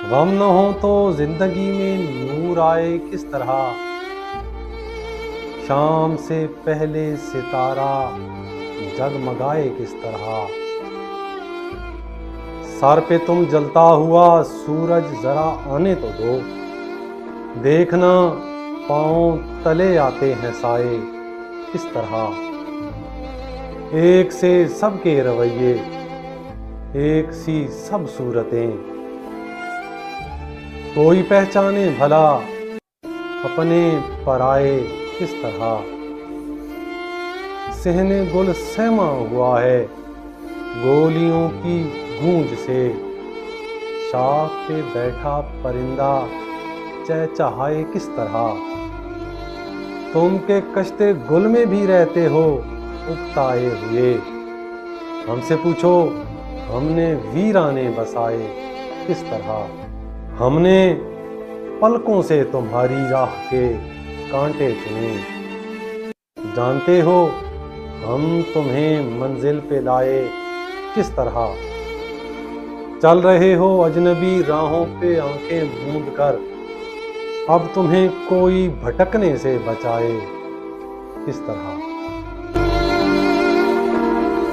गम न हो तो जिंदगी में नूर आए किस तरह, शाम से पहले सितारा जगमगाए किस तरह। सर पे तुम जलता हुआ सूरज जरा आने तो दो, देखना पांव तले आते हैं साए किस तरह। एक से सबके रवैये, एक सी सब सूरतें, कोई पहचाने भला अपने पराए किस तरह। सहने गुल सहमा हुआ है गोलियों की गूंज से, शाख पे बैठा परिंदा चहचहाए किस तरह। तुम के कश्ते गुल में भी रहते हो उकताए हुए, हमसे पूछो हमने वीराने बसाए किस तरह। हमने पलकों से तुम्हारी राह के कांटे चुने, जानते हो हम तुम्हें मंजिल पे लाए किस तरह। चल रहे हो अजनबी राहों पे आंखें मूंद कर, अब तुम्हें कोई भटकने से बचाए किस तरह।